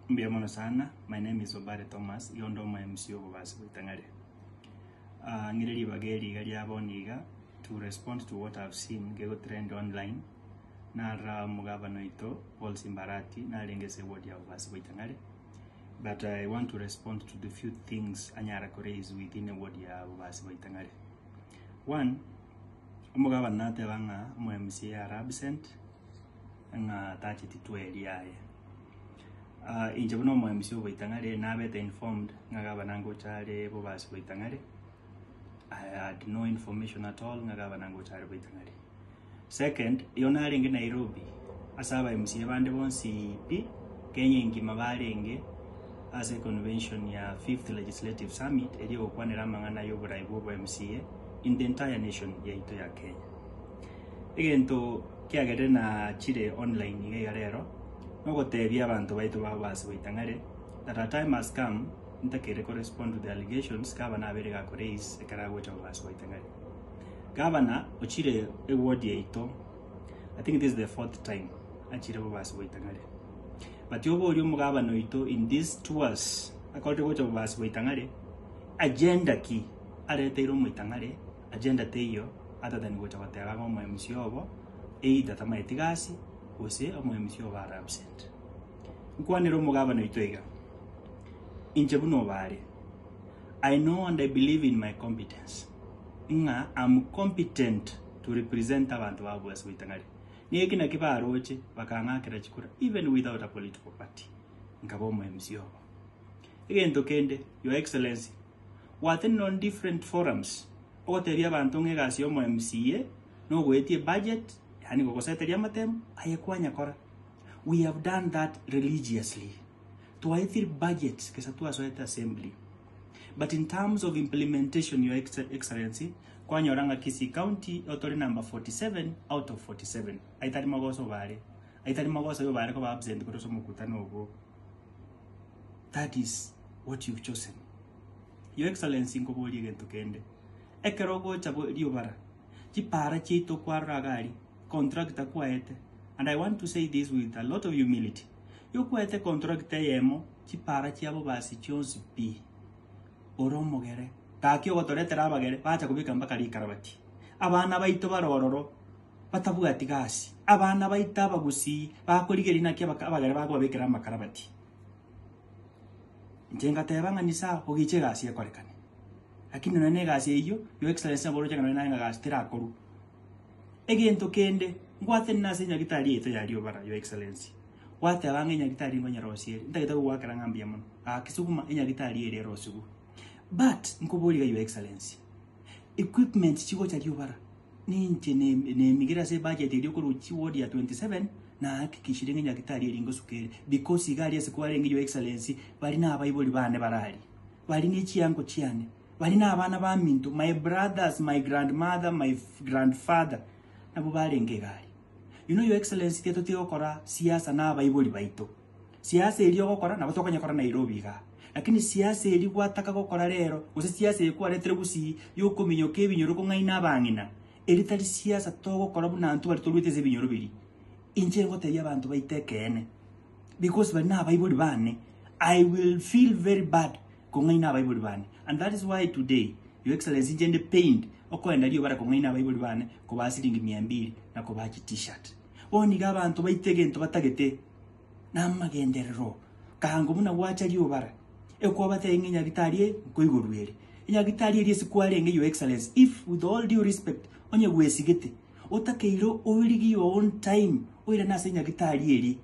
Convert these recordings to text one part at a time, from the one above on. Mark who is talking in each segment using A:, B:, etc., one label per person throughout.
A: Mbiamono sana. My name is Obare Thomas. Yondo my MCO Bobasi Buitangare. Ngireli bageli gali aboniga to respond to what I've seen gego trend online. Nara mugabano ito Paul Simbarati na lengese wodi ya Bobasi Buitangare. But I want to respond to the few things anyara raise within the wodi ya Bobasi Buitangare. One, mugabano nate banga mo MCA are absent nga tachi titweli yae. Injabuno mo MCO Buitangare na beta informed nga banango chale Bobasi Buitangare. I had no information at all nga banango chale Buitangare. Second, yona lenge Nairobi asaba MCA bande bonsi pi Kenya ngima balenge as a convention ya 5th legislative summit eli okwanera mangana yoburaibo bo MCA in the entire nation ya ito ya Kenya. Egento kiagere na chire online ige yarero no tebia abantu baitu Bobasi Buitangare that a time has come ntakere correspond to the allegations gavana aberega raise ekarago cha Bobasi Buitangare. Gavana ochire award yeito, I think this is the 4th time achire Bobasi Buitangare. But yobo ori mugabano ito in these tours according to Bobasi Buitangare agenda ki areteiro Buitangare agenda teyo other than what abatega mo MCO obo either tamaitigasi ose omo MCO bara absent. Nkwanero mugabano ito ega inchebuno bare. I know and I believe in my competence. Nga I'm competent to represent abantu ba Bobasi Buitangare. Niye na kiba aroche bakanga kira chikura even without a political party. Ngabo mo MCO. Egento kende your excellency. Waten on different forums. Oteria abantu ngegasi mo MCA no gwetie budget yani gogoseteria matem ayekwanya kora. We have done that religiously. Tuaithir budget kesa tuasoeta assembly. But in terms of implementation, Your Excellency, Kwanyoranga Kisii County, authority number 47 out of 47. Aitari magoso vare. Aitari magoso vare ko absent ko so mukutano go. That is what you've chosen. Your Excellency ngoboli gento kende. Ekerogo chabo liobara. Chipara chito kwara gari. Contractor kwaete. And I want to say this with a lot of humility. You kwaete contractor yemo chipara chiabo basi chonsi pi. Oromo gere takio gotoretera abagere bacha kubika mbakari karabati abana baito barororo batabuga tigasi abana baita bagusi bakorigeri nakya abagere bagwa bekera makarabati njenga tebanga nisa ogiche gasi ekorekane lakini none gasi iyo Your Excellency boroje kana nanga gasi tirakoru egento kende ngwate nase nyagitari eto yari obara Your Excellency wate abanga nyagitari ngonya rosieri ndagita gwakara ngambia muno akisuguma nyagitari ere rosugu. But nkoboliga Your Excellency equipment chigo cha liobara ninje ne migira se budget iri ko ruchi ward ya 27 na hakikishire ngenya kitari ringo sukere because igari yase kwa rengi Your Excellency bali na abayiboli bane barari bali ni chiyango chiane bali na abana ba minto my brothers my grandmother my grandfather nabo barenge gari. You know Your Excellency teto teokora siasa na abayiboli baito siasa iri okora na batokanya kora Nairobi ga. Lakini siasa eri gwataka gukora rero use siasa ekuwa retere gusi yuko minyoke ebinyoro ko ngaina bangina eri tari siasa to gukora buna antu bari tolwiteze ebinyoro biri inje ngote y'abantu baitekene because bari na abayiboli bane I will feel very bad ko ngaina abayiboli bane. And that is why today Your Excellency njende pained okwenda liyo bara ko ngaina abayiboli bane ko basiringi 200 na ko bachi t-shirt oni gabantu baitegento batagete namagenderero kango muna wacha liyo bara eko batenge nyagitarie koigorwere nyagitarie ri sikwalenge Your Excellency if with all due respect onye gwesigete otakeiro oirigi your own time oira na senya gitarie ri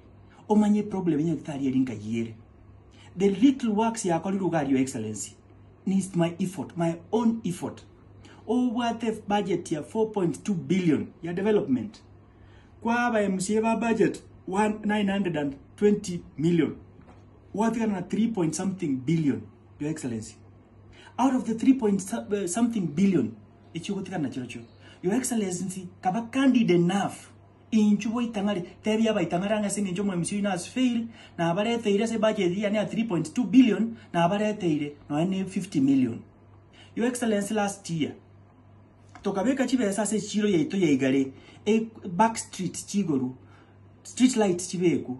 A: omanye problem nyagitarie ri ngayere the little works ya koliru gari Your Excellency needs my effort, my own effort. What if budget ya 4.2 billion ya development kwa ba MCA budget 920 million. What gonna 3 point something billion, Your Excellency? Out of the 3 point something billion, Your Excellency, kaba candid enough. Inchubo itangari, tebia ba itangara nga singi njomo MCU nas fail, na abare teire se budget ya 3.2 billion, na abare teire no 50 million. Your Excellency last year, tokabeka chibe sase chiro ya ito ya igare, back street chigoru, street light chibeku,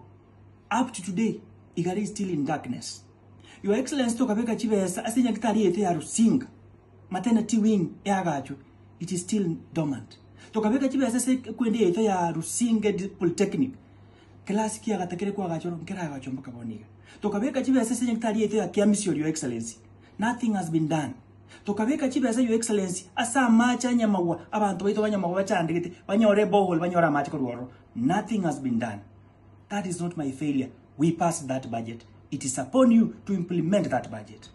A: up to today, igari still in darkness. Your Excellency tokabeka chibesa ase nyakitari ete ya Rusinga maternity wing yagacho, it is still dormant. Tokabeka chibesa ase kwende ete ya Rusinga Polytechnic class kia gatakere kwa gachoro nkera gacho mpaka boniga. Tokabeka chibesa ase nyakitari ete ya Kiamisio, Your Excellency, nothing has been done. Tokabeka chibesa, Your Excellency, asa macha nyamagwa abantu baito banyamagwa bachandegete banyore bohol banyora macha korworo. Nothing has been done. That is not my failure. We passed that budget. It is upon you to implement that budget.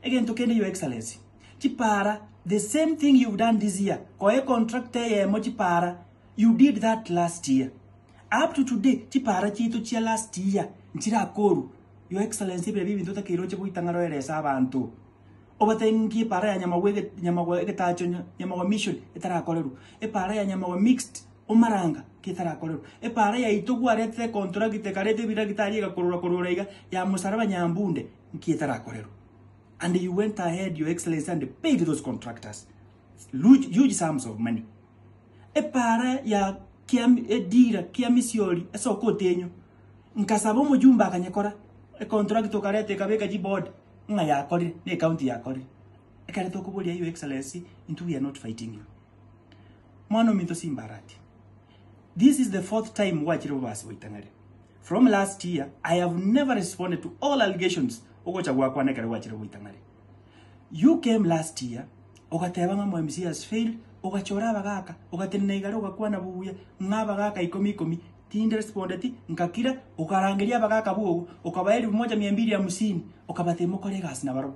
A: Again, tokende, Your Excellency, chipara the same thing you've done this year. Koe contractor ye mo chipara, you did that last year. Up to today, chipara chito chia last year. Nchira koru. Your Excellency, baby, ndota kiroche buitangaro eresa abantu. Obatengi para ya nyamagwe tacho nyamagwe mission etara koleru. E para ya nyamagwe mixed omaranga kitara koleru. E para ya itugu arete contract tekarete bira gitari ga korora iga ya musaraba nyambunde kitara koleru. And you went ahead, Your Excellency, and paid those contractors huge sums of money. E para ya Kiamisioli esoko tenyo nkasabo mujumba akanyekora e contract tokarete kabeka jiboard nga ya kori ne county ya kori ekare to kubolia, Your Excellency, into we are not fighting you mwana minto simbarati. This is the 4th time wachiro basi waitangare. From last year I have never responded to all allegations ogocha gwakwa nekare wachiro waitangare. You came last year ogateba nga MC has failed, ogachora bagaka ogatenegaro gakwana buya ngaba gaka 10 tinde responded nkakira okarangeria bagaka bugo okabaeli 1250 okabatemo kolegas na baro.